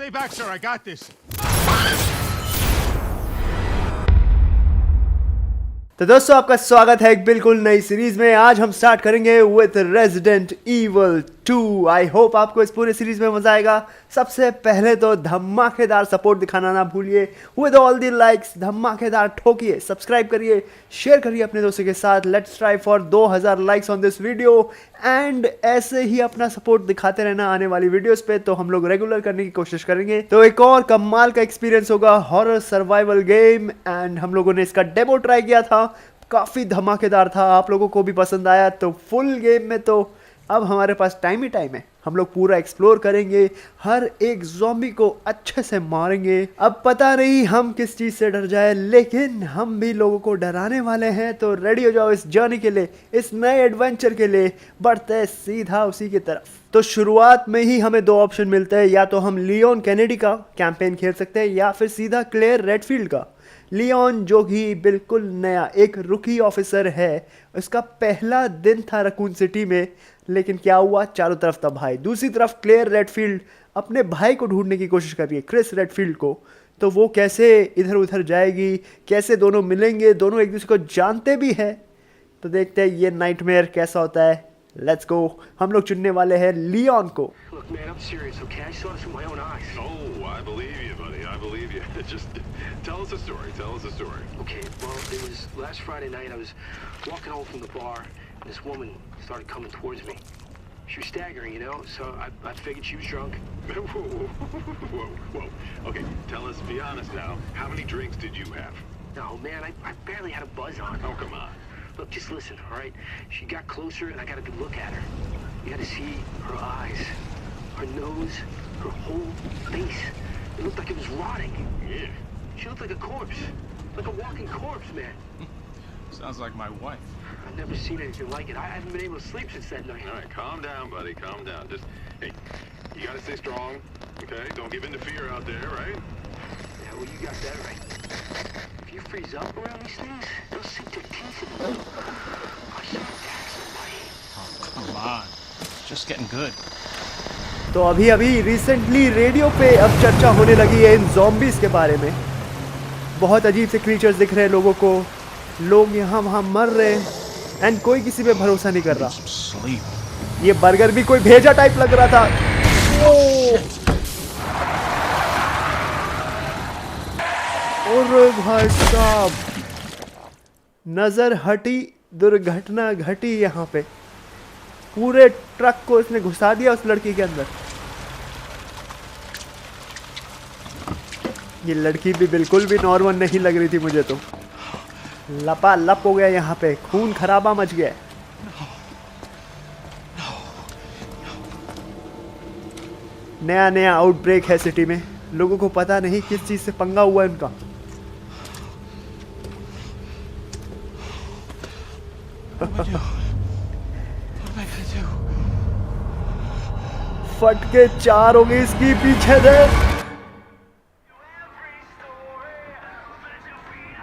Stay back, sir. I got this. तो दोस्तों आपका स्वागत है एक बिल्कुल नई सीरीज में। आज हम स्टार्ट करेंगे with resident evil 2। I hope आपको इस पूरे सीरीज में मजा आएगा। सबसे पहले तो धमाकेदार सपोर्ट दिखाना ना भूलिए विद ऑल दी लाइक्स। धमाकेदार ठोकिए, सब्सक्राइब करिए, शेयर करिए अपने दोस्तों के साथ। Let's try for 2000 likes on this video and ऐसे ही अपना सपोर्ट दिखाते रहना आने वाली वीडियोस पे, तो हम लोग रेगुलर करने की कोशिश करेंगे। तो एक और कमाल का एक्सपीरियंस होगा, हॉरर सर्वाइवल गेम। एंड हम लोगों ने इसका डेमो ट्राई किया था, काफ़ी धमाकेदार था, आप लोगों को भी पसंद आया। तो फुल गेम में तो अब हमारे पास टाइम ही टाइम है। हम लोग पूरा एक्सप्लोर करेंगे, हर एक ज़ॉम्बी को अच्छे से मारेंगे। अब पता नहीं हम किस चीज़ से डर जाए, लेकिन हम भी लोगों को डराने वाले हैं। तो रेडी हो जाओ इस जर्नी के लिए, इस नए एडवेंचर के लिए। बढ़ते सीधा उसी की तरफ। तो शुरुआत में ही हमें दो ऑप्शन मिलते हैं, या तो हम लियोन केनेडी का कैंपेन खेल सकते हैं या फिर सीधा क्लेयर रेडफील्ड का। लियोन जो कि बिल्कुल नया एक रुकी ऑफिसर है, उसका पहला दिन था रकून सिटी में, लेकिन क्या हुआ, चारों तरफ तबाही। दूसरी तरफ क्लेयर रेडफील्ड अपने भाई को ढूंढने की कोशिश कर रही है, क्रिस रेडफील्ड को। तो वो कैसे इधर उधर जाएगी, कैसे दोनों मिलेंगे, दोनों एक दूसरे को जानते भी हैं। तो देखते हैं ये नाइटमेयर कैसा होता है। Let's go. हम लोग चुनने वाले हैं लियोन को। Look, man, I'm serious, okay? I saw this with my own eyes. Oh, I believe you, buddy. I believe you. Just tell us a story. Tell us a story. Okay, well, it was last Friday night. I was walking home from the bar, and this woman started coming towards me. She was staggering, you know, so I figured she was drunk. Whoa, whoa, whoa. Okay, tell us, be honest now. How many drinks did you have? No, man, I barely had a buzz on. Oh, come on. Look, just listen, all right? She got closer, and I got a good look at her. You got to see her eyes, her nose, her whole face. It looked like it was rotting. Yeah. She looked like a corpse, like a walking corpse, man. Sounds like my wife. I've never seen anything like it. I haven't been able to sleep since that night. All right, calm down, buddy. Calm down. Just, hey, you got to stay strong, okay? Don't give in to fear out there, right? Yeah, well, you got that right. If you freeze up around these things, they'll sink their teeth in you. I should attack somebody. Oh, come on. It's just getting good. तो अभी recently radio पे अब चर्चा होने लगी है इन zombies के बारे में। बहुत अजीब से क्रीचर्स दिख रहे हैं लोगों को, लोग यहाँ वहाँ मर रहे हैं एंड कोई किसी पे भरोसा नहीं कर रहा। ये बर्गर भी कोई भेजा टाइप लग रहा था। और भाई साहब, नजर हटी, दुर्घटना घटी। यहाँ पे पूरे ट्रक को इसने घुसा दिया उस लड़की के अंदर। ये लड़की भी बिल्कुल भी नॉर्मल नहीं लग रही थी मुझे तो। लपालप हो गया यहाँ पे, खून खराबा मच गया। नया नया आउटब्रेक है सिटी में, लोगों को पता नहीं किस चीज से पंगा हुआ है उनका। फटके चार हो गई इसकी, पीछे दे।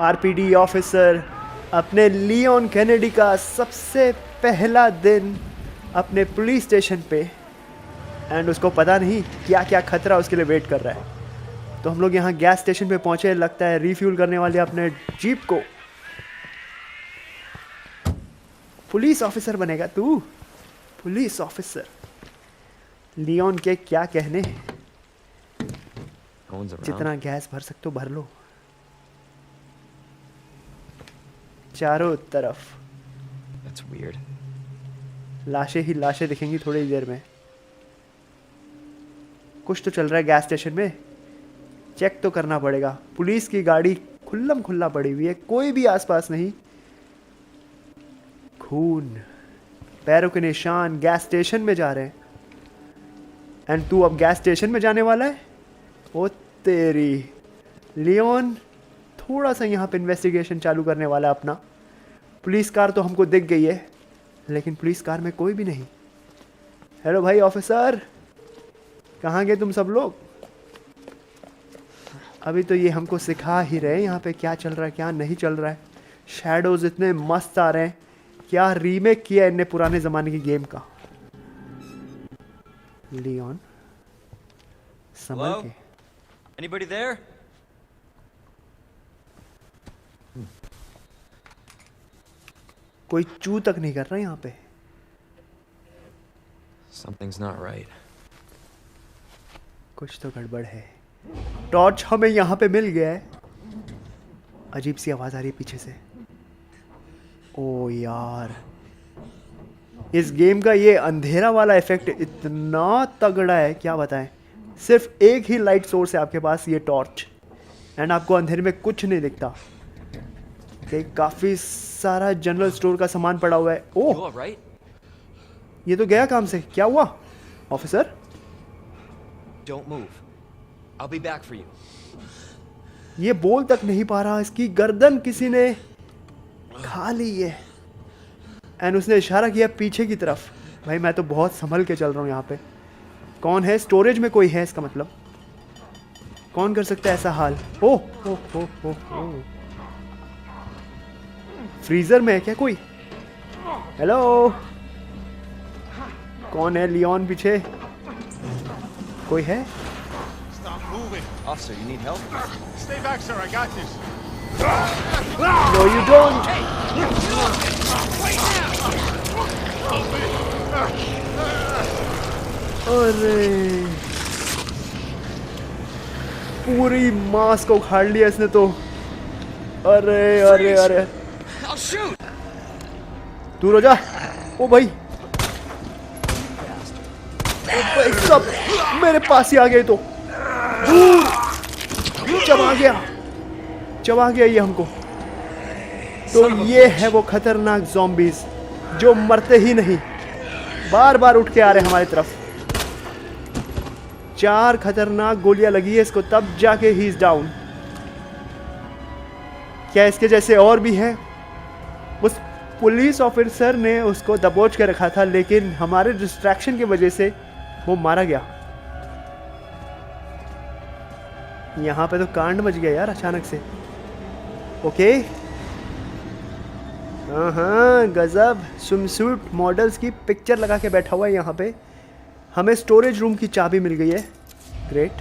आरपीडी ऑफिसर अपने लियोन केनेडी का सबसे पहला दिन अपने पुलिस स्टेशन पे, एंड उसको पता नहीं क्या क्या खतरा उसके लिए वेट कर रहा है। तो हम लोग यहाँ गैस स्टेशन पे पहुंचे, लगता है रिफ्यूल करने वाले अपने जीप को। पुलिस ऑफिसर बनेगा तू, पुलिस ऑफिसर। लियोन के क्या कहने, जितना गैस भर सकते हो भर लो। चारों तरफ That's weird. लाशें ही लाशें दिखेंगी थोड़ी देर में। कुछ तो चल रहा है गैस स्टेशन में, चेक तो करना पड़ेगा। पुलिस की गाड़ी खुल्लम खुल्ला पड़ी हुई है, कोई भी आसपास नहीं। खून, पैरों के निशान, गैस स्टेशन में जा रहे हैं। एंड तू अब गैस स्टेशन में जाने वाला है? ओ तेरी। लियोन थोड़ा सा यहाँ पे इन्वेस्टिगेशन चालू करने वाला है अपना। पुलिस कार तो हमको दिख गई है, लेकिन पुलिस कार में कोई भी नहीं। हेलो भाई ऑफिसर, कहाँ गए तुम सब लोग? अभी तो ये हमको सिखा ही रहे हैं यहाँ पे क्या चल रहा है क्या नहीं चल रहा है। शैडोज इतने मस्त आ रहे हैं, क्या रीमेक किया इनने पुराने ज़माने की गेम का। लियोन संभल के। Anybody there? कोई चू तक नहीं कर रहा यहाँ पे। Something's not right. कुछ तो गड़बड़ है। टॉर्च हमें यहाँ पे मिल गया है। अजीब सी आवाज आ रही है पीछे से। ओ यार, इस गेम का ये अंधेरा वाला इफेक्ट इतना तगड़ा है, क्या बताएं। सिर्फ एक ही लाइट सोर्स है आपके पास, ये टॉर्च, एंड आपको अंधेरे में कुछ नहीं दिखता। ओके, काफी सारा जनरल स्टोर का सामान पड़ा हुआ है। You oh, all right? ये तो गया काम से। क्या हुआ officer? Don't move. I'll be back for you. ये बोल तक नहीं पा रहा, इसकी गर्दन किसी ने खा ली है। एंड उसने इशारा किया पीछे की तरफ। भाई मैं तो बहुत संभल के चल रहा हूँ यहाँ पे। कौन है? स्टोरेज में कोई है, इसका मतलब कौन कर सकता है ऐसा हाल? ओह ओह ओह ओह ओह, फ्रीजर में है क्या कोई? हेलो, कौन है? लियोन पीछे कोई है? Stop moving. Officer, you need help? Stay back, sir. I got this. No you don't. अरे पूरी मांस को उखाड़ लिया इसने तो। अरे अरे अरे, I'll shoot! दूर हो जा। ओ भाई, ओ भाई सब मेरे पास ही आ गए तो। दूर, चबा गया ये हमको। तो ये है वो खतरनाक ज़ॉम्बीज जो मरते ही नहीं, बार बार उठ के आ रहे हैं हमारी तरफ। 4 खतरनाक गोलियां लगी है इसको, तब जाके ही इज डाउन। क्या इसके जैसे और भी हैं? उस पुलिस ऑफिसर ने उसको दबोच के रखा था, लेकिन हमारे डिस्ट्रैक्शन की वजह से वो मारा गया। यहाँ पे तो कांड मच गया यार अचानक से। ओके, हाँ गजब, स्विमसूट मॉडल्स की पिक्चर लगा के बैठा हुआ है यहाँ पे। हमें स्टोरेज रूम की चाबी मिल गई है। ग्रेट,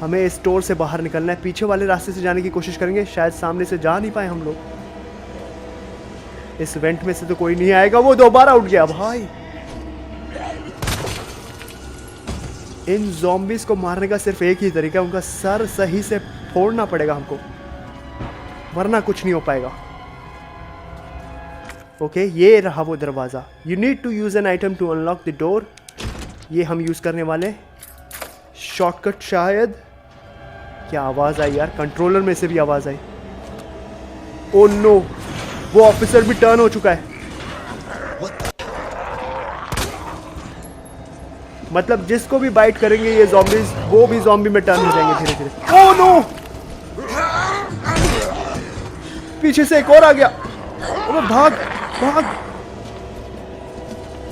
हमें इस स्टोर से बाहर निकलना है। पीछे वाले रास्ते से जाने की कोशिश करेंगे, शायद सामने से जा नहीं पाए हम लोग। इस वेंट में से तो कोई नहीं आएगा। वो दोबारा उठ गया भाई। इन ज़ॉम्बीज को मारने का सिर्फ एक ही तरीका है, उनका सर सही से फोड़ना पड़ेगा हमको, वरना कुछ नहीं हो पाएगा। ओके, ये रहा वो दरवाज़ा। You need to use an item to unlock the door. ये हम यूज़ करने वाले शॉर्टकट शायद। क्या आवाज़ आई यार, कंट्रोलर में से भी आवाज़ आई। ओ नो, वो ऑफिसर भी टर्न हो चुका है। मतलब जिसको भी बाइट करेंगे ये ज़ॉम्बीज, वो भी ज़ॉम्बी में टर्न हो जाएंगे धीरे धीरे। ओह नो, पीछे से एक और आ गया। ओ भाग भाग,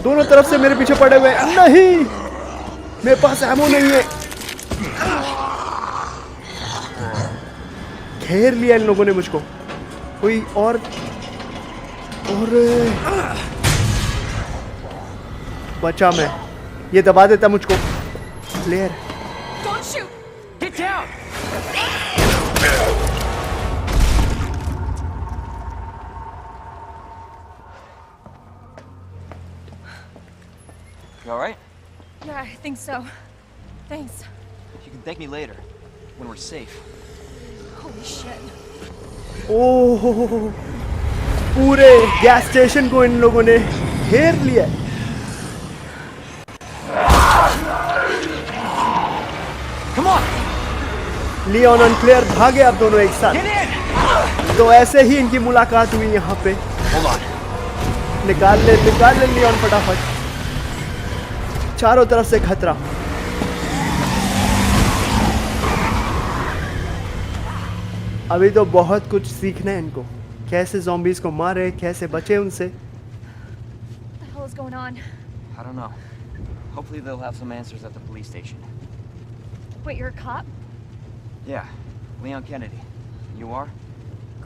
दोनों तरफ से मेरे पीछे पड़े हुए। नहीं, मेरे पास एमो नहीं है। घेर लिया इन लोगों ने मुझको। कोई और बचा मैं, ये दबा देता मुझको। Clear. Don't shoot! Get down! You all right? Yeah, I think so. Thanks. You can thank me later, when we're safe. Holy shit. ओह, पूरे गैस स्टेशन को इन लोगों ने घेर लिया। Come on! लियोन और क्लेयर भागे अब दोनों एक साथ। तो ऐसे ही इनकी मुलाकात हुई यहाँ पे। Hold on. निकाल ले लियोन फटाफट। चारों तरफ से खतरा। अभी तो बहुत कुछ सीखना है इनको, कैसे ज़ॉम्बीज को मारे, कैसे बचे उनसे। What the hell is going on? I don't know. Hopefully they'll have some answers at the police station. Wait, you're a cop? Yeah, Leon Kennedy. You are?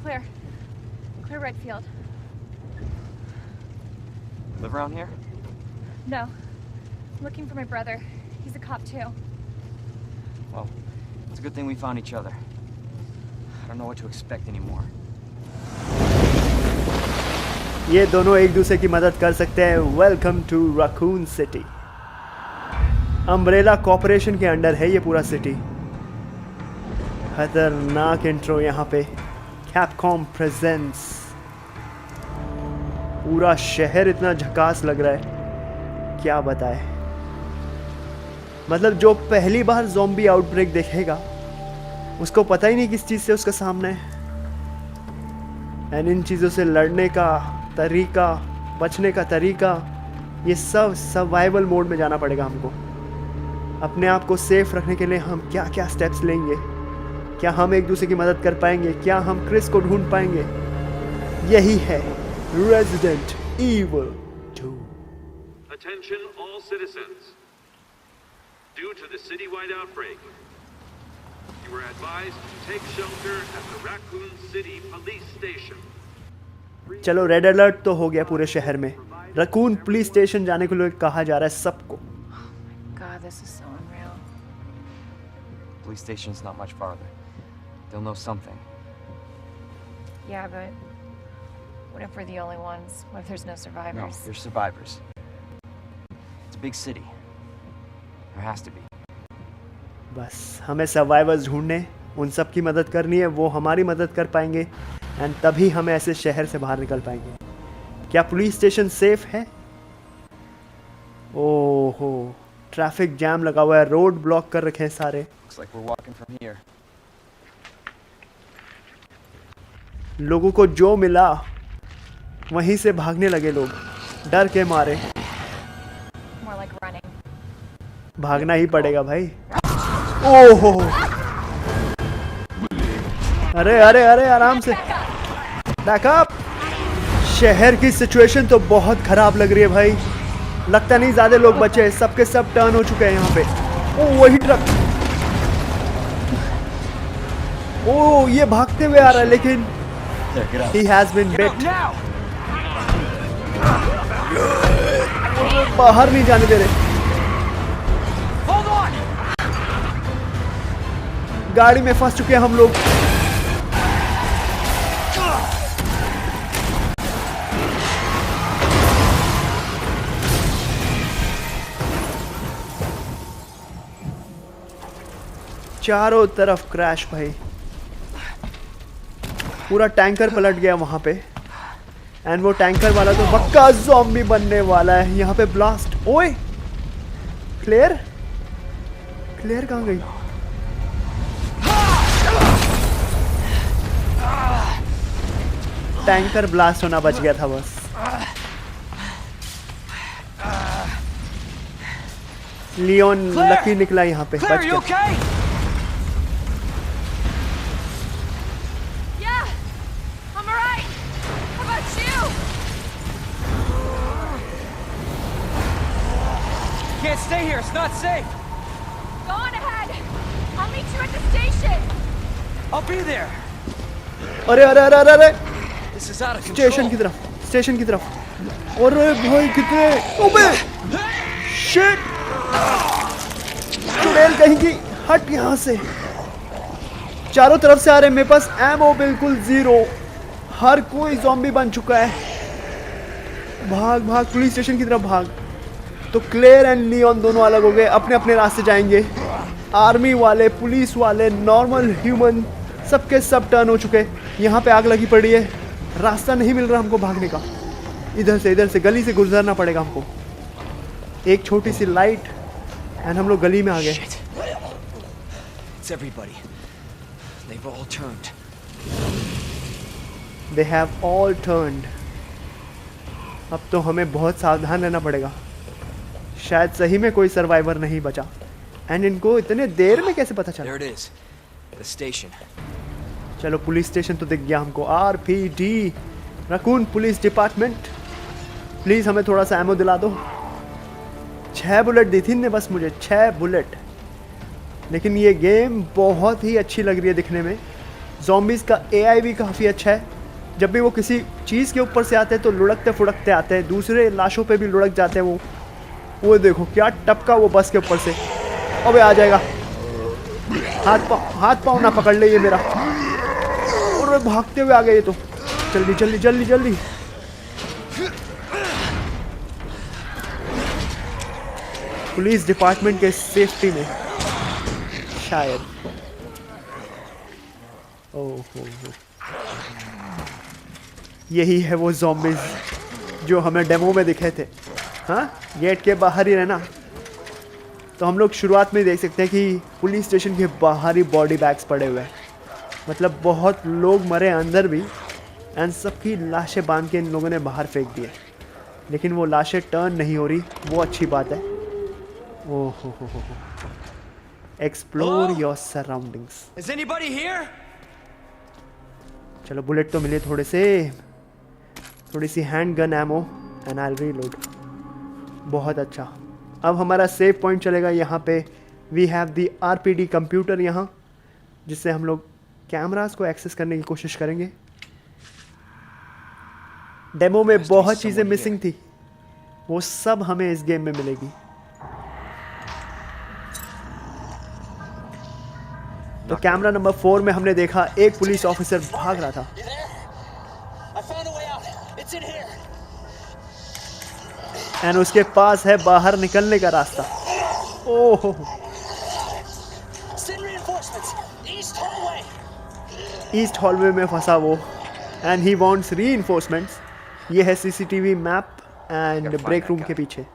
Claire. Claire Redfield. Live around here? No. I'm looking for my brother. He's a cop too. Well, it's a good thing we found each other. I don't know what to expect anymore. ये दोनों एक दूसरे की मदद कर सकते हैं। Welcome to Raccoon City. Umbrella Corporation के अंडर है ये पूरा सिटी। खतरनाक इंट्रो यहाँ पे। Capcom presents. पूरा शहर इतना झकास लग रहा है, क्या बताए। मतलब जो पहली बार ज़ॉम्बी आउटब्रेक देखेगा उसको पता ही नहीं किस चीज़ से उसका सामना है। एंड इन चीज़ों से लड़ने का तरीका, बचने का तरीका, ये सब सर्वाइवल मोड में जाना पड़ेगा हमको। अपने आप को सेफ रखने के लिए हम क्या क्या स्टेप्स लेंगे, क्या हम एक दूसरे की मदद कर पाएंगे, क्या हम क्रिस को ढूंढ पाएंगे। यही है resident evil 2। Attention all citizens. Due to the citywide outbreak, you were advised to take shelter at the Raccoon City Police Station. चलो रेड अलर्ट तो हो गया पूरे शहर में। रैकून पुलिस स्टेशन जाने के लिए कहा जा रहा है सबको। God, this is so unreal. Police station's not much farther. They'll know something. Yeah, but what if we're the only ones? What if there's no No, survivors? there's survivors. It's a big city. There has to be. बस हमें survivors ढूंढने, उन सब की मदद करनी है, वो हमारी मदद कर पाएंगे एंड तभी हम ऐसे शहर से बाहर निकल पाएंगे। क्या पुलिस स्टेशन सेफ है? ओहो, ट्रैफिक जैम लगा हुआ है, रोड ब्लॉक कर रखे हैं सारे। Looks like we're walking from here. लोगों को जो मिला वहीं से भागने लगे लोग, डर के मारे। More like running. भागना ही पड़ेगा भाई। ओहो, अरे अरे अरे आराम से, बैकअप। शहर की सिचुएशन तो बहुत खराब लग रही है भाई। लगता नहीं ज्यादा लोग बचे हैं, सबके सब टर्न हो चुके हैं यहाँ पे। ओ वही ट्रक, ओ ये भागते हुए आ रहा है लेकिन he has been bit. बाहर नहीं जाने दे रहे। गाड़ी में फंस चुके हैं हम लोग। चारों तरफ क्रैश भाई, पूरा टैंकर पलट गया वहां पे। एंड वो टैंकर वाला तो पक्का ज़ॉम्बी बनने वाला है। यहाँ पे ब्लास्ट। ओए क्लेयर, क्लेयर कहाँ गई? टैंकर ब्लास्ट होना बच गया था बस। लियोन लकी निकला यहाँ पे, बच गया। Yeah, I'm alright. How about you? Can't stay here. It's not safe. Go on ahead. I'll meet you at the station. I'll be there. अरे अरे अरे अरे अरे, This is out of control. Station की तरफ, स्टेशन की तरफ। अरे भाई कितने, ओबे शिट, चुड़ैल कहीं की, हट यहाँ से। चारों तरफ से आ रहे हैं, मेरे पास एमो बिल्कुल जीरो, हर कोई ज़ॉम्बी बन चुका है। भाग भाग, पुलिस स्टेशन की तरफ भाग। तो क्लेयर एंड लियोन दोनों अलग हो गए, अपने अपने रास्ते जाएंगे। आर्मी वाले, पुलिस वाले, नॉर्मल ह्यूमन, सबके सब टर्न हो चुके। यहाँ पे आग लगी पड़ी है, रास्ता नहीं मिल रहा हमको भागने का। इधर से गली से गुजरना पड़ेगा हमको। एक छोटी सी लाइट एंड हम लोग गली में आ गए। Shit. It's everybody. They've all turned. They have all turned. अब तो हमें बहुत सावधान रहना पड़ेगा। शायद सही में कोई सर्वाइवर नहीं बचा। एंड इनको इतने देर में कैसे पता चला? There it is. The station. चलो पुलिस स्टेशन तो दिख गया हमको। RPD, raccoon police department. Please हमें थोड़ा सा एमो दिला दो। 6 बुलेट दी थी इनने बस मुझे, 6 बुलेट। लेकिन ये गेम बहुत ही अच्छी लग रही है दिखने में। ज़ॉम्बीज़ का AI भी काफ़ी अच्छा है। जब भी वो किसी चीज़ के ऊपर से आते हैं तो लुढ़कते फुड़कते आते हैं, दूसरे लाशों पे भी लुढ़क जाते हैं वो देखो क्या टपका वो बस के ऊपर से। अबे आ जाएगा। हाथ पाँव ना पकड़ ले ये मेरा। और भागते हुए आ गए ये तो। जल्दी जल्दी जल्दी जल्दी। पुलिस डिपार्टमेंट के सेफ्टी में शायद। ओहो, यही है वो ज़ॉम्बीज़ जो हमें डेमो में दिखे थे। हाँ, गेट के बाहर ही रहना। तो हम लोग शुरुआत में देख सकते हैं कि पुलिस स्टेशन के बाहर ही बॉडी बैग्स पड़े हुए हैं। मतलब बहुत लोग मरे अंदर भी, एंड सबकी लाशें बांध के इन लोगों ने बाहर फेंक दिए। लेकिन वो लाशें टर्न नहीं हो रही, वो अच्छी बात है। ओहो हो। Explore your surroundings. Is anybody here? चलो बुलेट तो मिले थोड़े से, थोड़ी सी hand gun ammo and I reload. बहुत अच्छा। अब हमारा सेव पॉइंट चलेगा यहाँ पे। We have the RPD computer यहाँ, जिससे हम लोग कैमरास को एक्सेस करने की कोशिश करेंगे। डेमो में बहुत चीज़ें मिसिंग थी, वो सब हमें इस गेम में मिलेगी। तो कैमरा नंबर 4 में हमने देखा एक पुलिस ऑफिसर भाग रहा था। एंड उसके पास है बाहर निकलने का रास्ता। ओह, ईस्ट हॉलवे में फंसा वो, एंड ही वांट्स रीइंफोर्समेंट्स। ये है CCTV map and break room के पीछे।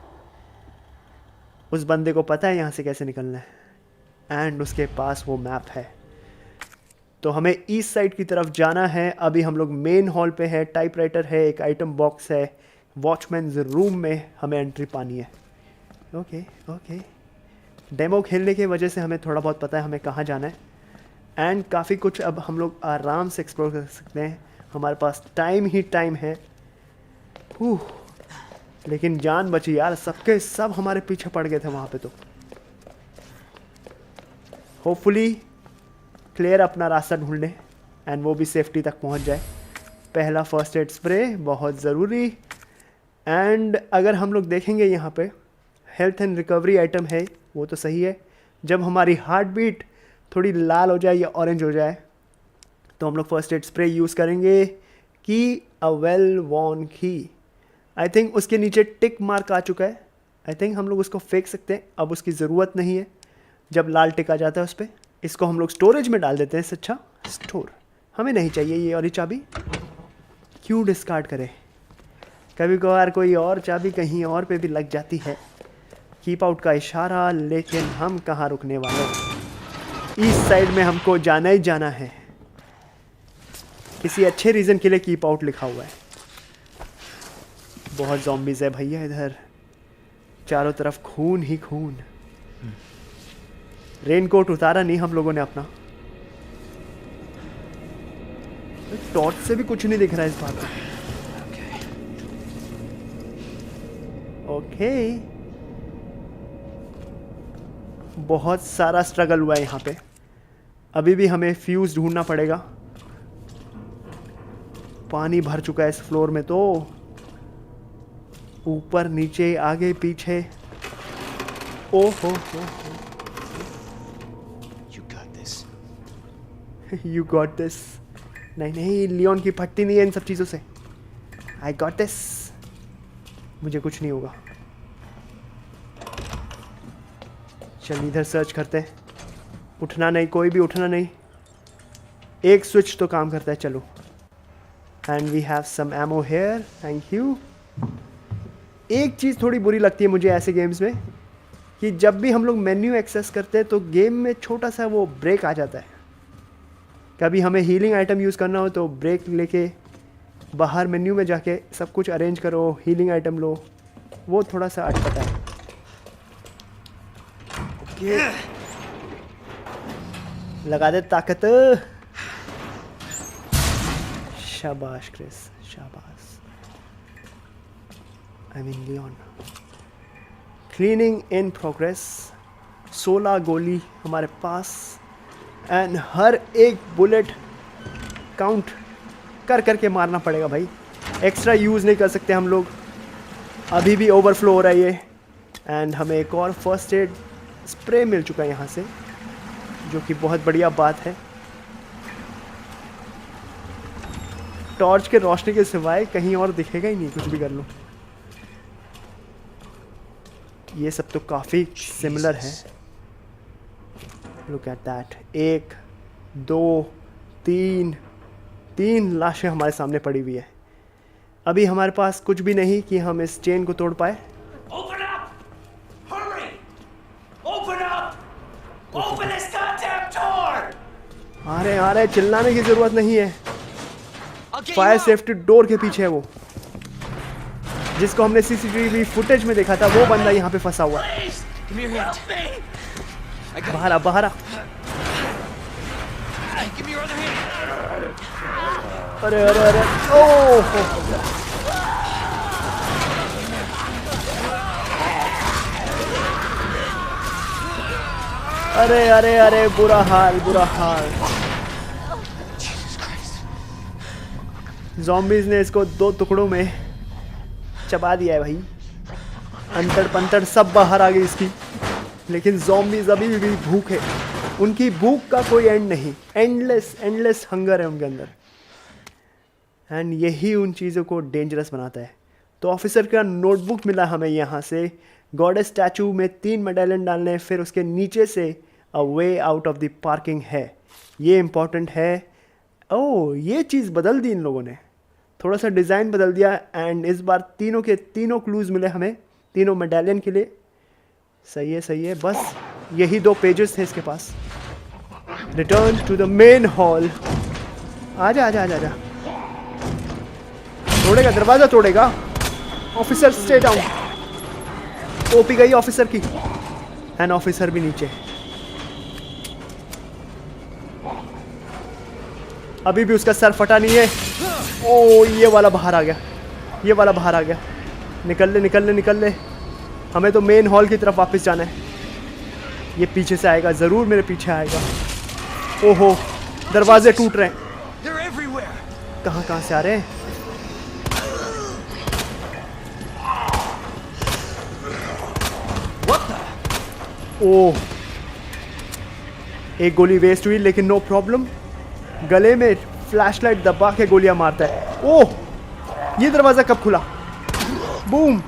उस बंदे को पता है यहाँ से कैसे निकलना है, एंड उसके पास वो मैप है। तो हमें ईस्ट साइड की तरफ जाना है। अभी हम लोग मेन हॉल पे है, टाइपराइटर है, एक आइटम बॉक्स है, वॉचमैन्स रूम में हमें एंट्री पानी है। Okay okay. डेमो खेलने की वजह से हमें थोड़ा बहुत पता है हमें कहाँ जाना है, एंड काफ़ी कुछ अब हम लोग आराम से एक्सप्लोर कर सकते हैं। हमारे पास टाइम ही टाइम है। लेकिन जान बची यार, सबके सब हमारे पीछे पड़ गए थे वहाँ पे। तो होपफुली क्लियर अपना रास्ता ढूंढ लें एंड वो भी सेफ्टी तक पहुँच जाए। पहला फर्स्ट एड स्प्रे बहुत ज़रूरी। एंड अगर हम लोग देखेंगे यहाँ पे हेल्थ एंड रिकवरी आइटम है, वो तो सही है। जब हमारी हार्ट बीट थोड़ी लाल हो जाए या ऑरेंज हो जाए तो हम लोग फर्स्ट एड स्प्रे यूज़ करेंगे। की अ वेल वॉर्न की। आई थिंक उसके नीचे टिक मार्क आ चुका है। आई थिंक हम लोग उसको फेंक सकते हैं, अब उसकी ज़रूरत नहीं है। जब लाल टिक आ जाता है उस पर, इसको हम लोग स्टोरेज में डाल देते हैं। इससे अच्छा स्टोर हमें नहीं चाहिए ये वाली चाबी। क्यों डिस्कार्ड करें? कभी कभार कोई और चाबी कहीं और पे भी लग जाती है। कीप आउट का इशारा, लेकिन हम कहाँ रुकने वाले। ईस्ट साइड में हमको जाना ही जाना है। किसी अच्छे रीज़न के लिए कीप आउट लिखा हुआ है। बहुत ज़ॉम्बीज़ है भैया इधर, चारों तरफ खून ही खून। रेनकोट उतारा नहीं हम लोगों ने अपना। टॉर्च से भी कुछ नहीं दिख रहा है इस बार में। ओके, बहुत सारा स्ट्रगल हुआ है यहाँ पे। अभी भी हमें फ्यूज ढूंढना पड़ेगा। पानी भर चुका है इस फ्लोर में, तो ऊपर नीचे आगे पीछे। ओहो यू गॉट दिस। नहीं नहीं, लियोन की फटती नहीं है इन सब चीज़ों से। आई गॉट दिस, मुझे कुछ नहीं होगा। चल इधर सर्च करते हैं। उठना नहीं, कोई भी उठना नहीं। एक स्विच तो काम करता है। चलो, and we have some ammo here, thank you. एक चीज़ थोड़ी बुरी लगती है मुझे ऐसे गेम्स में, कि जब भी हम लोग मेन्यू एक्सेस करते हैं तो गेम में छोटा सा वो ब्रेक आ जाता है। कभी हमें हीलिंग आइटम यूज़ करना हो तो ब्रेक लेके बाहर मेन्यू में जाके सब कुछ अरेंज करो, हीलिंग आइटम लो, वो थोड़ा सा अटपटा है। ओके, लगा दे ताकत। शाबाश क्रिस, शाबाश। I mean Leon. Cleaning in progress. 16 गोली हमारे पास, एंड हर एक बुलेट काउंट कर करके मारना पड़ेगा भाई। एक्स्ट्रा यूज़ नहीं कर सकते हम लोग। अभी भी ओवरफ्लो हो रहा है ये। एंड हमें एक और फर्स्ट एड स्प्रे मिल चुका है यहाँ से। जो कि बहुत बढ़िया बात है। टॉर्च के रोशनी के सिवाय कहीं और दिखेगा ही नहीं, कुछ भी कर लो। ये सब तो काफ़ी सिमिलर है। Look at that. 1 2 3 लाशें हमारे सामने पड़ी हुई है। अभी हमारे पास कुछ भी नहीं कि हम इस चेन को तोड़ पाए। Open up! Hurry! Open up! Open this goddamn door! आ रहे, चिल्लाने की जरूरत नहीं है। I'll get fire you out! Safety door के पीछे है वो, जिसको हमने सीसीटीवी फुटेज में देखा था। वो बंदा यहाँ पे फंसा हुआ है। Please! Give me your hand. बाहर आ, बाहर आ। Give me your other hand. अरे अरे अरे, ओह अरे अरे अरे, बुरा हाल, बुरा हाल। ज़ॉम्बीज़ ने इसको 2 टुकड़ों में चबा दिया है भाई। अंतड़ पंतड़ सब बाहर आ गई इसकी। लेकिन ज़ॉम्बीज़ अभी भी भूख है। उनकी भूख का कोई एंड नहीं। एंडलेस हंगर है उनके अंदर। एंड यही उन चीज़ों को डेंजरस बनाता है। तो ऑफिसर का नोटबुक मिला हमें यहाँ से। गॉडेस स्टैचू में 3 मेडलियन डालने, फिर उसके नीचे से a way out of the parking है। ये इम्पॉर्टेंट है। ओह, ये चीज़ बदल दी इन लोगों ने, थोड़ा सा डिज़ाइन बदल दिया। एंड इस बार तीनों के तीनों क्लूज़ मिले हमें, तीनों मेडलियन के लिए। सही है, सही है। बस यही 2 पेजेस थे इसके पास। Return to the main hall. आजा आजा आजा आजा। तोड़ेगा दरवाजा, तोड़ेगा। Officer stay down. ओपी गई ऑफिसर की। एंड ऑफिसर भी नीचे। अभी भी उसका सर फटा नहीं है। ओ, ये वाला बाहर आ गया, ये वाला बाहर आ गया। निकल ले निकल ले निकल ले। हमें तो मेन हॉल की तरफ वापस जाना है। ये पीछे से आएगा, ज़रूर मेरे पीछे आएगा। ओहो, दरवाजे टूट रहे हैं। They're everywhere. कहाँ से आ रहे हैं? What the? ओह, एक गोली वेस्ट हुई, लेकिन नो प्रॉब्लम। गले में फ्लैशलाइट दबा के गोलियां मारता है। ओह, ये दरवाजा कब खुला? बूम।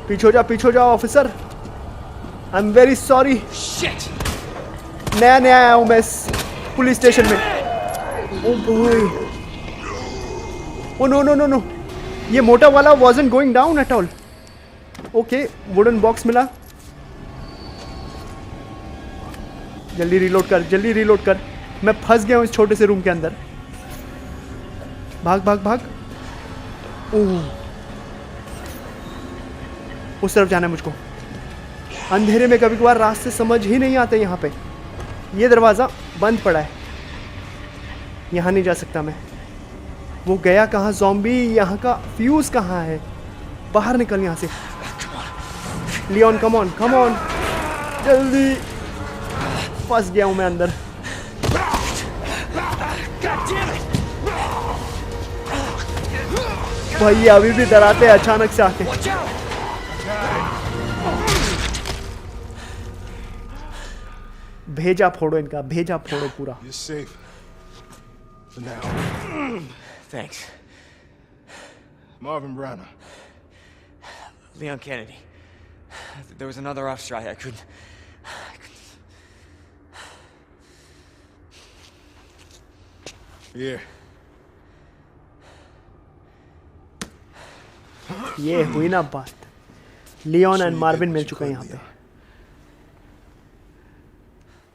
पीछे हो जाओ officer. I am very sorry. Shit! नया आया हूं मैं इस पुलिस स्टेशन में। Oh boy. Oh no no no no, ये मोटा वाला wasn't going down at all. Okay, wooden box मिला। जल्दी रीलोड कर, जल्दी रीलोड कर। मैं फंस गया हूँ इस छोटे से रूम के अंदर। भाग भाग भाग। ओह, उस तरफ जाना है मुझको। अंधेरे में कभी कभार रास्ते समझ ही नहीं आते यहाँ पे। ये दरवाज़ा बंद पड़ा है, यहाँ नहीं जा सकता मैं। वो गया कहाँ ज़ॉम्बी? यहाँ का फ्यूज़ कहाँ है? बाहर निकल यहाँ से। Leon come on come on, जल्दी। फंस गया हूँ मैं अंदर। भाई अभी भी डराते हैं अचानक से आके। भेजा फोड़ो इनका, भेजा फोड़ो पूरा। You're safe. For now. Thanks. Marvin Browner. Leon Kennedy. There was another off strike. I couldn't. Here. ये हुई ना बात। लियोन एंड मार्विन मिल चुका है यहाँ पे।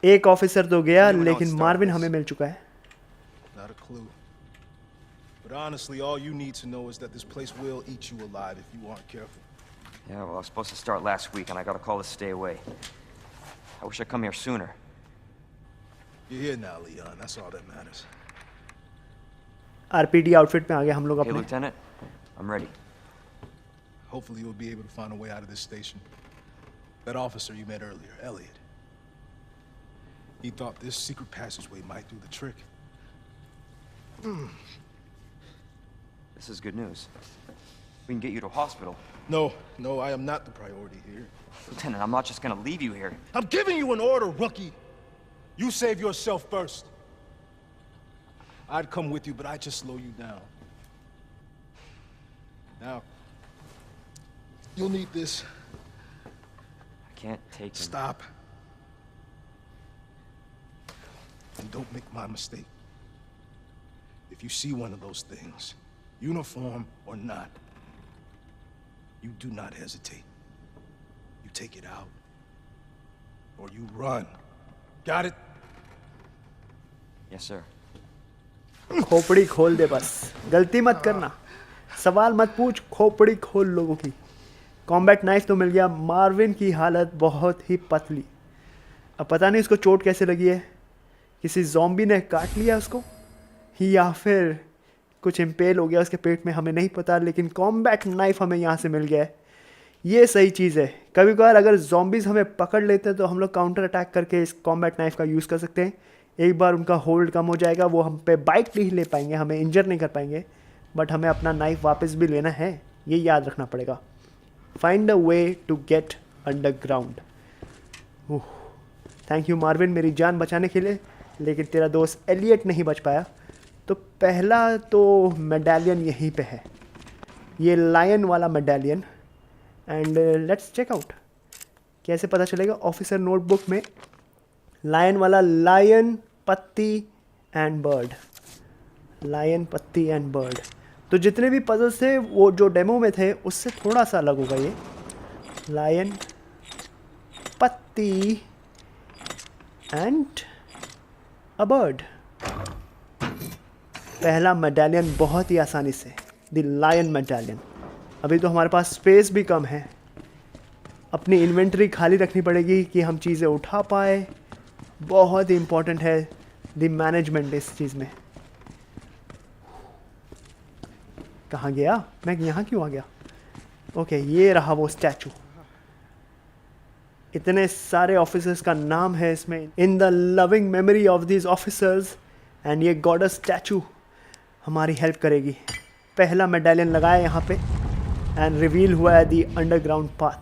एक ऑफिसर तो गया, लेकिन मार्विन हमें मिल चुका है। Not a clue. But honestly, all you need to know is that this place will eat you alive if you aren't careful. Yeah, well, I was supposed to start last week, and I got a call to stay away. I wish I'd come here sooner. You're here now, Leon. That's all that matters. RPD outfit में आ गए हम लोग Hey, अपने। Lieutenant, I'm ready. Hopefully you'll be able to find a way out of this station. That officer you met earlier, Elliot. He thought this secret passageway might do the trick. This is good news. We can get you to a hospital. No, I am not the priority here. Lieutenant, I'm not just gonna leave you here. I'm giving you an order, rookie. You save yourself first. I'd come with you, but I'd just slow you down. Now, you'll need this. I can't take him. Stop. And don't make my mistake. If you see one of those things, uniform or not, you do not hesitate. You take it out, or you run. Got it? Yes, sir. खोपड़ी खोल दे बस, गलती मत करना, सवाल मत पूछ, खोपड़ी खोल लोगों की। कॉम्बैट नाइफ तो मिल गया। मार्विन की हालत बहुत ही पतली। अब पता नहीं उसको चोट कैसे लगी है, किसी ज़ॉम्बी ने काट लिया उसको या फिर कुछ इम्पेल हो गया उसके पेट में, हमें नहीं पता। लेकिन कॉम्बैट नाइफ हमें यहाँ से मिल गया है, ये सही चीज़ है। कभी कभार अगर ज़ॉम्बीज़ हमें पकड़ लेते हैं तो हम लोग काउंटर अटैक करके इस कॉम्बैट नाइफ का यूज़ कर सकते हैं। एक बार उनका होल्ड कम हो जाएगा, वो हम पे बाइट नहीं ले पाएंगे, हमें इंजर नहीं कर पाएंगे, बट हमें अपना नाइफ वापस भी लेना है, ये याद रखना पड़ेगा। Find a way to get underground. Thank you Marvin मेरी जान बचाने के लिए, लेकिन तेरा दोस्त एलियट नहीं बच पाया। तो पहला तो मेडालियन यहीं पे है, ये लायन वाला medallion. And let's check out, कैसे पता चलेगा? ऑफिसर नोटबुक में लायन वाला, लायन पत्ती एंड बर्ड, लायन पत्ती एंड बर्ड। तो जितने भी पजल्स थे वो जो डेमो में थे उससे थोड़ा सा अलग होगा ये। लायन पत्ती एंड अ बर्ड। पहला मेडालियन बहुत ही आसानी से, द लायन मेडालियन। अभी तो हमारे पास स्पेस भी कम है, अपनी इन्वेंटरी खाली रखनी पड़ेगी कि हम चीज़ें उठा पाए। बहुत ही इम्पोर्टेंट है द मैनेजमेंट इस चीज़ में। कहाँ गया मैं, यहाँ क्यों आ गया? ओके, ये रहा वो स्टैचू। इतने सारे ऑफिसर्स का नाम है इसमें, in the loving memory of this officers. And ये गॉडेस स्टैचू हमारी हेल्प करेगी। पहला मेडालियन लगाया यहाँ पे एंड रिवील हुआ है दी अंडरग्राउंड पाथ।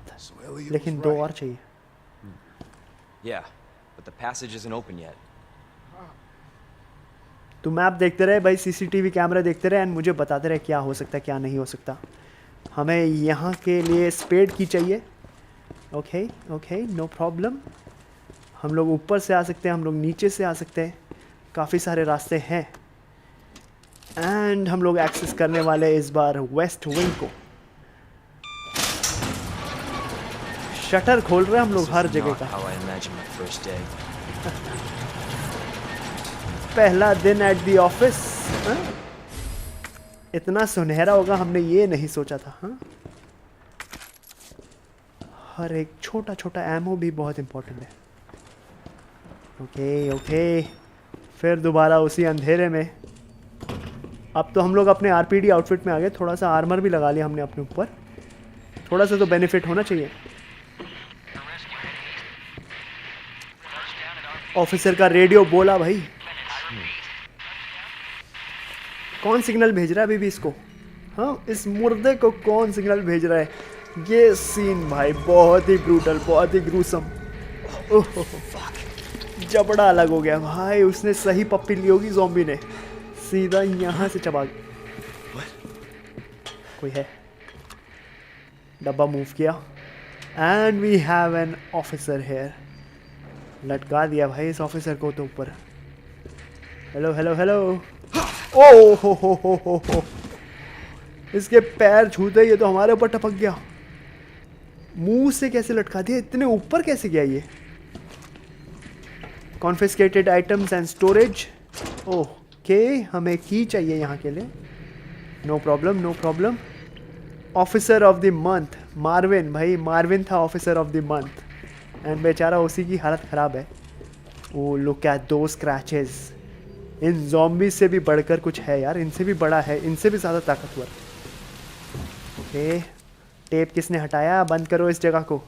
लेकिन दो और चाहिए। Yeah, but the passage isn't open yet. तू मैप देखते रहे भाई, सीसीटीवी कैमरा देखते रहे एंड मुझे बताते रहे क्या हो सकता है क्या नहीं हो सकता। हमें यहाँ के लिए स्पेड की चाहिए। Okay okay, no problem. हम लोग ऊपर से आ सकते हैं, हम लोग नीचे से आ सकते हैं, काफ़ी सारे रास्ते हैं। एंड हम लोग एक्सेस करने वाले इस बार वेस्ट विंग को। शटर खोल रहे हैं हम लोग हर जगह का। How I imagined my first day. पहला दिन एट दी ऑफिस, इतना सुनहरा होगा हमने ये नहीं सोचा था। हाँ, हर एक छोटा छोटा एमओ भी बहुत इंपॉर्टेंट है। ओके ओके, फिर दोबारा उसी अंधेरे में। अब तो हम लोग अपने आरपीडी आउटफिट में आ गए, थोड़ा सा आर्मर भी लगा लिया हमने अपने ऊपर, थोड़ा सा तो बेनिफिट होना चाहिए। ऑफिसर का रेडियो बोला भाई। कौन सिग्नल भेज रहा है अभी भी इसको? हाँ, इस मुर्दे को कौन सिग्नल भेज रहा है? ये सीन भाई बहुत ही ब्रूटल, बहुत ही ग्रूसम। ओह, जबड़ा अलग हो गया भाई। उसने सही पप्पी ली होगी ज़ॉम्बी ने, सीधा यहाँ से चबा। कोई है? डब्बा मूव किया and we have an officer here. लटका दिया भाई इस ऑफिसर को तो ऊपर। Hello hello hello. ओ हो, इसके पैर छूते ये तो हमारे ऊपर टपक गया। मुंह से कैसे लटका दिया? इतने ऊपर कैसे गया ये? Confiscated items and storage. Okay, हमें की चाहिए यहाँ के लिए। No problem no problem. Officer of the month Marvin, भाई मार्विन था officer of the month and बेचारा उसी की हालत ख़राब है। ओ लुक एट दो स्क्रैचेस। इन ज़ॉम्बीज़ से भी बढ़कर कुछ है यार, इनसे भी बड़ा है, इनसे भी ज़्यादा ताकतवर। ओके, टेप किसने हटाया? बंद करो इस जगह को।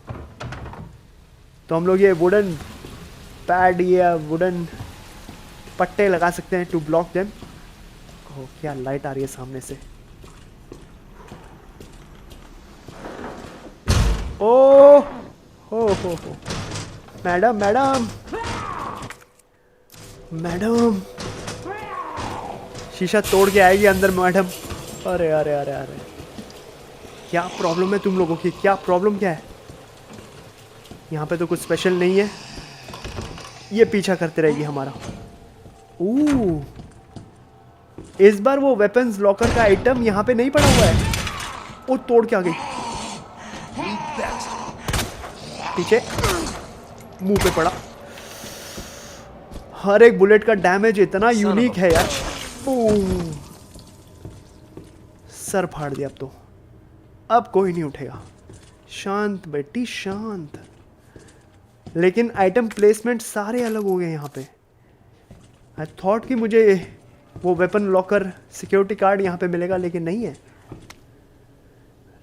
तो हम लोग ये वुडन पैड या वुडन पट्टे लगा सकते हैं टू ब्लॉक देम। ओह, क्या लाइट आ रही है सामने से। ओ हो मैडम मैडम मैडम, शीशा तोड़ के आएगी अंदर मैडम। अरे अरे अरे अरे, क्या प्रॉब्लम है तुम लोगों की? क्या प्रॉब्लम क्या है? यहाँ पे तो कुछ स्पेशल नहीं है, ये पीछा करते रहेगी हमारा। इस बार वो वेपन्स लॉकर का आइटम यहाँ पे नहीं पड़ा हुआ है। वो तोड़ के आ गई, पीछे मुंह पे पड़ा। हर एक बुलेट का डैमेज इतना यूनिक है यार। सर फाड़ दिया। अब तो अब कोई नहीं उठेगा। शांत बेटी शांत। लेकिन आइटम प्लेसमेंट सारे अलग हो गए यहाँ पे। आई थॉट कि मुझे वो वेपन लॉकर सिक्योरिटी कार्ड यहाँ पे मिलेगा, लेकिन नहीं है।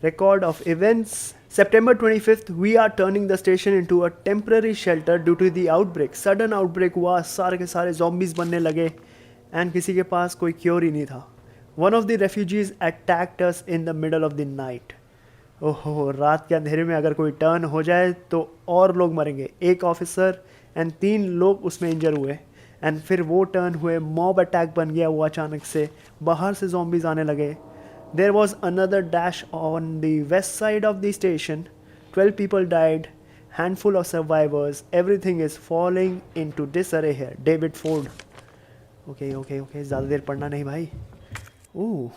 Record of events. September 25th, we are turning the station into a temporary shelter due to the outbreak. Sudden outbreak हुआ, सारे के सारे zombies बनने लगे and किसी के पास कोई क्योर ही नहीं था. One of the refugees attacked us in the middle of the night. ओहो, रात के अंधेरे में अगर कोई टर्न हो जाए तो और लोग मरेंगे। एक ऑफिसर एंड 3 लोग उसमें इंजर हुए एंड फिर वो टर्न हुए, मॉब अटैक बन गया वो अचानक से, बाहर से zombies आने लगे। There was another dash on the west side of the station. 12 people died, handful of survivors. Everything is falling into disarray here. David Ford. Okay, ज़्यादा देर पढ़ना नहीं भाई। ओह,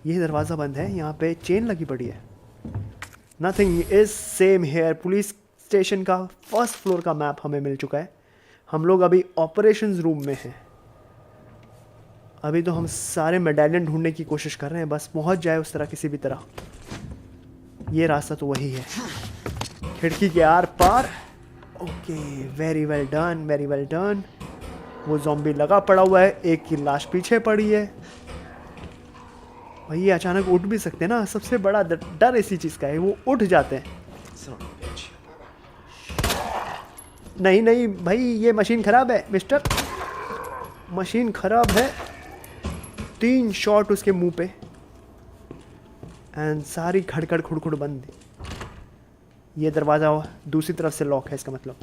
ये दरवाज़ा बंद है, यहाँ पे चेन लगी पड़ी है। Nothing is same here. Police station का फर्स्ट फ्लोर का मैप हमें मिल चुका है। हम लोग अभी ऑपरेशंस रूम में हैं। अभी तो हम सारे मेडालियन ढूंढने की कोशिश कर रहे हैं, बस पहुंच जाए उस तरह किसी भी तरह। ये रास्ता तो वही है, खिड़की के आर पार। Okay, very well done, very well done. वो ज़ॉम्बी लगा पड़ा हुआ है, एक की लाश पीछे पड़ी है। भाई ये अचानक उठ भी सकते हैं ना, सबसे बड़ा डर इसी चीज़ का है, वो उठ जाते हैं। नहीं नहीं भाई, ये मशीन ख़राब है मिस्टर, मशीन ख़राब है। 3 शॉट उसके मुंह पे एंड सारी खड़खड़ खुड़खुड़ बंद। ये दरवाज़ा दूसरी तरफ से लॉक है, इसका मतलब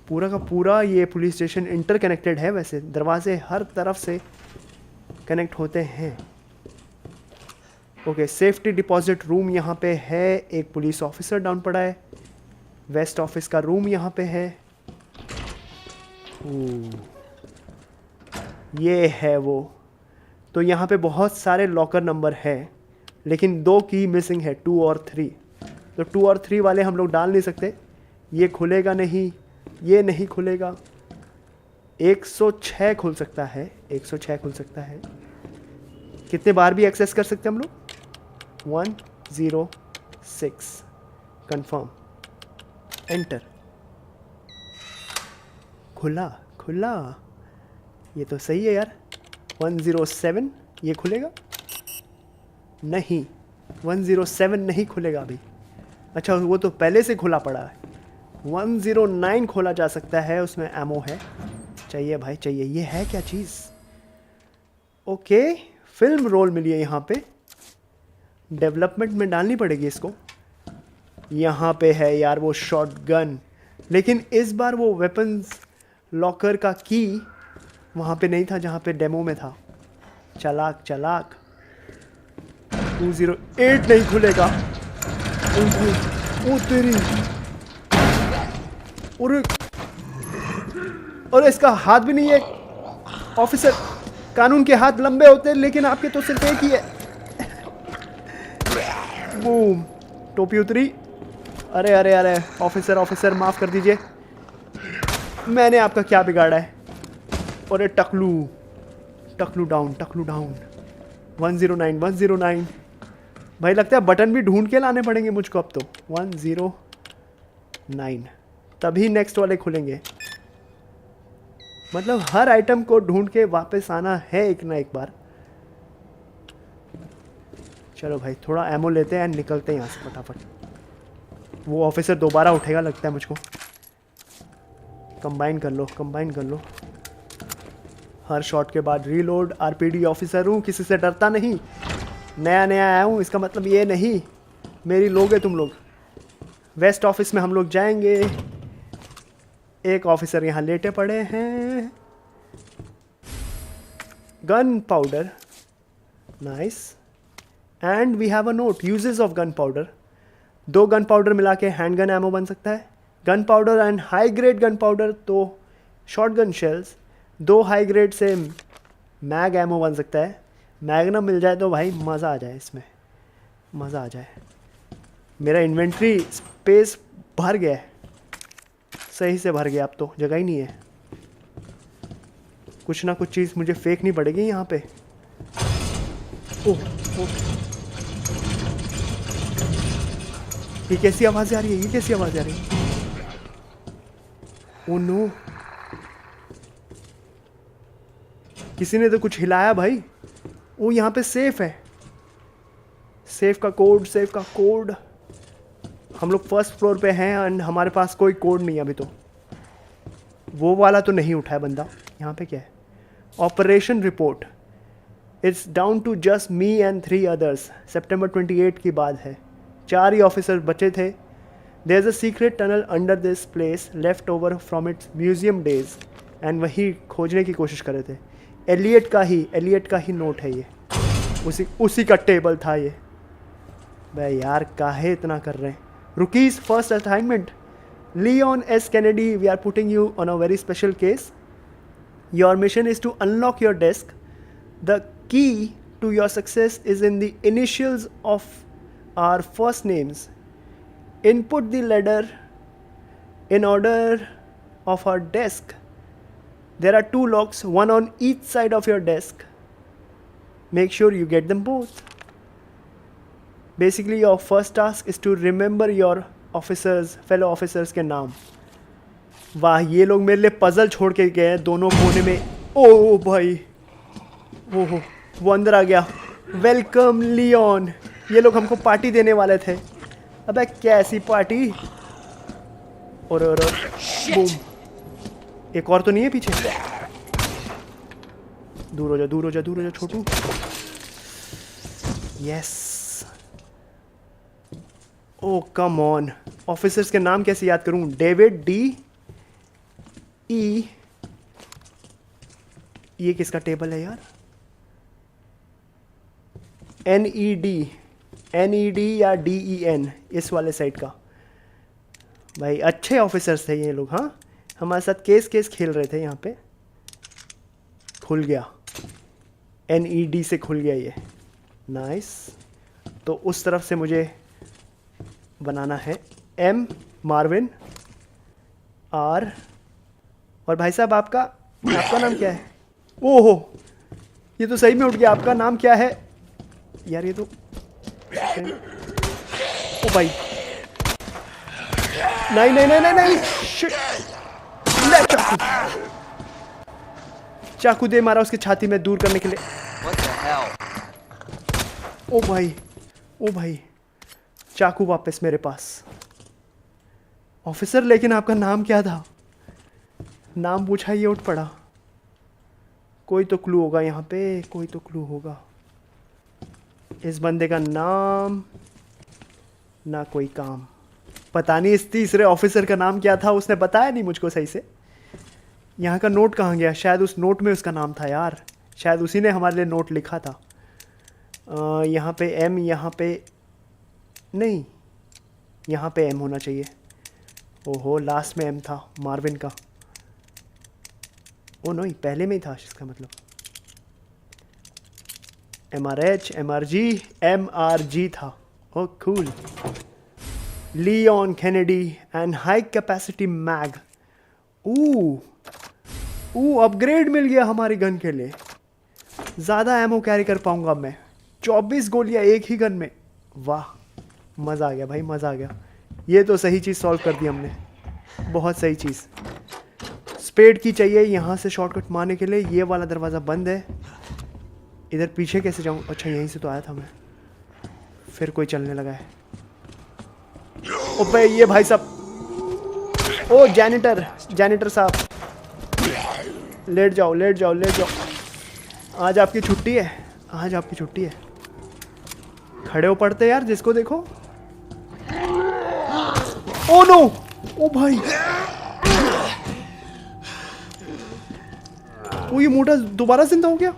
पूरा का पूरा ये पुलिस स्टेशन इंटरकनेक्टेड है। वैसे दरवाजे हर तरफ से कनेक्ट होते हैं। ओके, सेफ्टी डिपॉजिट रूम यहाँ पे है। एक पुलिस ऑफिसर डाउन पड़ा है। वेस्ट ऑफिस का रूम यहाँ पे है। ये है वो। तो यहाँ पे बहुत सारे लॉकर नंबर है, लेकिन 2 की मिसिंग है, 2 और 3। तो 2 और 3 वाले हम लोग डाल नहीं सकते। ये खुलेगा नहीं, ये नहीं खुलेगा। 106 खुल सकता है, 106 खुल सकता है। कितने बार भी एक्सेस कर सकते हैं हम लोग? 106 कंफर्म, एंटर। खुला खुला, ये तो सही है यार। 107 ये खुलेगा नहीं, 107 नहीं खुलेगा अभी। अच्छा, वो तो पहले से खुला पड़ा है। 109 खोला जा सकता है, उसमें एमओ है। चाहिए भाई चाहिए। ये है क्या चीज़? ओके, फिल्म रोल मिली है यहाँ पे। डेवलपमेंट में डालनी पड़ेगी इसको। यहाँ पे है यार वो शॉटगन, लेकिन इस बार वो वेपन्स लॉकर का की वहाँ पे नहीं था जहाँ पे डेमो में था। चालाक चालाक। 208 नहीं खुलेगा। ओ तेरी, और इसका हाथ भी नहीं है। ऑफिसर, कानून के हाथ लंबे होते हैं, लेकिन आपके तो सिर्फ एक ही है। बूम, टोपी उतरी। अरे अरे अरे, ऑफिसर ऑफिसर माफ़ कर दीजिए, मैंने आपका क्या बिगाड़ा है? और टकलू टकलू डाउन, टकलू डाउन। 109 109 भाई, लगता है बटन भी ढूंढ के लाने पड़ेंगे मुझको अब तो। 109 तभी नेक्स्ट वाले खुलेंगे। मतलब हर आइटम को ढूंढ के वापस आना है एक ना एक बार। चलो भाई, थोड़ा एमो लेते हैं, निकलते हैं यहाँ से फटाफट। वो ऑफिसर दोबारा उठेगा लगता है मुझको। कंबाइन कर लो, कंबाइन कर लो। हर शॉट के बाद रीलोड। आरपीडी ऑफिसर हूँ, किसी से डरता नहीं। नया नया आया हूँ, इसका मतलब ये नहीं मेरी लोगे तुम लोग। वेस्ट ऑफिस में हम लोग जाएंगे। एक ऑफिसर यहाँ लेटे पड़े हैं। Gun powder, nice. And we have a note, uses of gun powder. 2 gun powder मिला के हैंड गन एमो बन सकता है। Gun powder and high grade gun powder तो short gun shells. 2 high grade से मैग एमो बन सकता है। मैगनम मिल जाए तो भाई मज़ा आ जाए, इसमें मज़ा आ जाए। मेरा इन्वेंट्री स्पेस भर गया है, सही से भर गया, अब तो जगह ही नहीं है। कुछ ना कुछ चीज़ मुझे फेंकनी पड़ेगी यहाँ पे। ओह ये कैसी आवाज़ आ रही है, ये कैसी आवाज़ आ रही है? ओह नो, किसी ने तो कुछ हिलाया भाई। वो यहाँ पे सेफ है, सेफ का कोड, सेफ का कोड। हम लोग फर्स्ट फ्लोर पे हैं एंड हमारे पास कोई कोड नहीं है अभी तो। वो वाला तो नहीं उठा है बंदा। यहाँ पे क्या है? Operation report, it's down to just me and 3 others. सितंबर 28 की बात है, 4 ही ऑफिसर बचे थे। There is a secret tunnel under this place left over from its museum days. And वही खोजने की कोशिश कर रहे थे। एलियट का ही नोट है ये, उसी का टेबल था ये। भाई यार काहे इतना कर रहे हैं? Rookies first assignment, Leon S. Kennedy, we are putting you on a very special case. Your mission is to unlock your desk. The key to your success is in the initials of our first names. Input the letter in order of our desk. There are 2 locks, one on each side of your desk. Make sure you get them both. Basically, your first task is to remember your fellow officers के नाम। वाह, ये लोग मेरे लिए puzzle छोड़ के गए हैं दोनों कोने में। ओ भाई, ओहो वो अंदर आ गया। Welcome Leon. ये लोग हमको पार्टी देने वाले थे। अबे कैसी पार्टी? और बूम। एक और तो नहीं है पीछे? दूर हो जा छोटू। Yes. Oh come on, officers के नाम कैसे याद करूं? डेविड डी ई, ये किसका टेबल है यार? NED या DEN, इस वाले साइड का। भाई अच्छे ऑफिसर्स थे ये लोग। हाँ, हमारे साथ केस खेल रहे थे यहाँ पे। खुल गया, NED से खुल गया ये। नाइस। तो उस तरफ से मुझे बनाना है M मार्विन R। और भाई साहब आपका नाम क्या है? ओहो, ये तो सही में उठ गया। आपका नाम क्या है यार? ये तो ओ भाई, नहीं शिट। ले चाकू दे मारा उसकी छाती में दूर करने के लिए। ओ भाई, चाकू वापस मेरे पास। ऑफिसर, लेकिन आपका नाम क्या था? नाम पूछा, ये उठ पड़ा। कोई तो क्लू होगा यहाँ पे, कोई तो क्लू होगा। इस बंदे का नाम ना कोई काम। पता नहीं इस तीसरे ऑफिसर का नाम क्या था, उसने बताया नहीं मुझको सही से। यहाँ का नोट कहाँ गया? शायद उस नोट में उसका नाम था यार, शायद उसी ने हमारे लिए नोट लिखा था। यहाँ पे M, यहाँ पे नहीं, यहाँ पे M होना चाहिए। ओहो, लास्ट में M था मार्विन का। ओ नहीं, पहले में ही था इसका मतलब। MRH, MRG, MRG था। Oh cool. Leon Kennedy and high capacity mag. Upgrade मिल गया हमारी गन के लिए। ज़्यादा एमो कैरी कर पाऊंगा मैं। 24 गोलियां एक ही गन में। वाह, मज़ा आ गया भाई, मज़ा आ गया। ये तो सही चीज़ सॉल्व कर दी हमने, बहुत सही चीज़। स्पेड की चाहिए यहाँ से शॉर्टकट मारने के लिए। ये वाला दरवाज़ा बंद है। इधर पीछे कैसे जाऊँ? अच्छा, यहीं से तो आया था मैं। फिर कोई चलने लगा है। ओ भाई, ये भाई साहब। ओ जैनिटर साहब, लेट जाओ। आज आपकी छुट्टी है। खड़े हो पड़ते यार, जिसको देखो। ओ नो, ओ भाई, वो ये मोटा दोबारा जिंदा हो गया।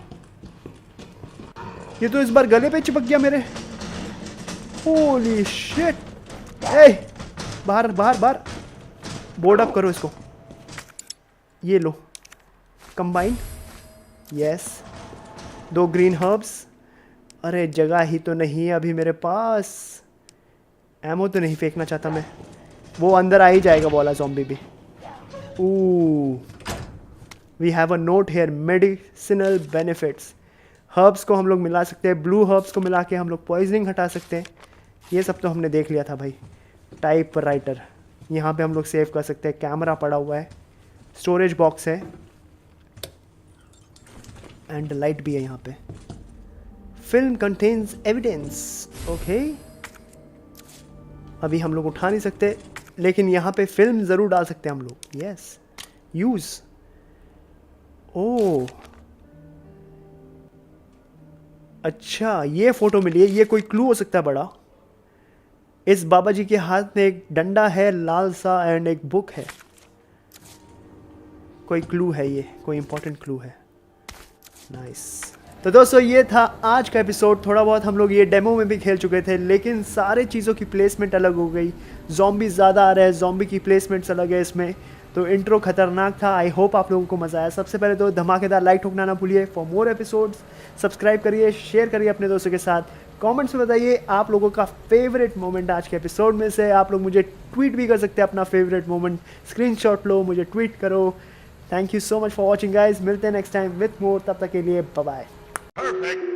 ये तो इस बार गले पे चिपक गया मेरे। Holy shit. ए, बाहर बाहर बाहर, बोर्ड अप करो इसको। ये लो, कंबाइन, यस, 2 ग्रीन हर्ब्स। अरे जगह ही तो नहीं है अभी मेरे पास। एमो तो नहीं फेंकना चाहता मैं, वो अंदर आ ही जाएगा वाला ज़ॉम्बी भी। We have a note here, medicinal benefits. Herbs को हम लोग मिला सकते हैं, ब्लू हर्ब्स को मिला के हम लोग पॉइजनिंग हटा सकते हैं। ये सब तो हमने देख लिया था भाई। टाइप राइटर, यहाँ पे हम लोग सेव कर सकते हैं। कैमरा पड़ा हुआ है, स्टोरेज बॉक्स है, एंड लाइट भी है यहाँ पे। Film contains evidence, okay. अभी हम लोग उठा नहीं सकते, लेकिन यहाँ पे फिल्म ज़रूर डाल सकते हैं हम लोग। Yes, use. ओह अच्छा, ये फोटो मिली है, ये कोई क्लू हो सकता है बड़ा। इस बाबा जी के हाथ में एक डंडा है लाल सा, एंड एक बुक है। कोई क्लू है, ये कोई इंपॉर्टेंट क्लू है। नाइस। तो दोस्तों ये था आज का एपिसोड। थोड़ा बहुत हम लोग ये डेमो में भी खेल चुके थे, लेकिन सारे चीज़ों की प्लेसमेंट अलग हो गई। ज़ॉम्बी ज़्यादा आ रहे हैं, ज़ॉम्बी की प्लेसमेंट्स अलग है इसमें। तो इंट्रो खतरनाक था। आई होप आप लोगों को मज़ा आया। सबसे पहले तो धमाकेदार लाइक ठोकना ना भूलिए। फॉर मोर एपिसोड्स सब्सक्राइब करिए, शेयर करिए अपने दोस्तों के साथ। कमेंट्स में बताइए आप लोगों का फेवरेट मोमेंट आज के एपिसोड में से। आप लोग मुझे ट्वीट भी कर सकते हैं अपना फेवरेट मोमेंट, स्क्रीनशॉट लो, मुझे ट्वीट करो। Thank you so much for watching guys. मिलते हैं नेक्स्ट टाइम विथ मोर। तब तक के लिए बाय बाय। Perfect.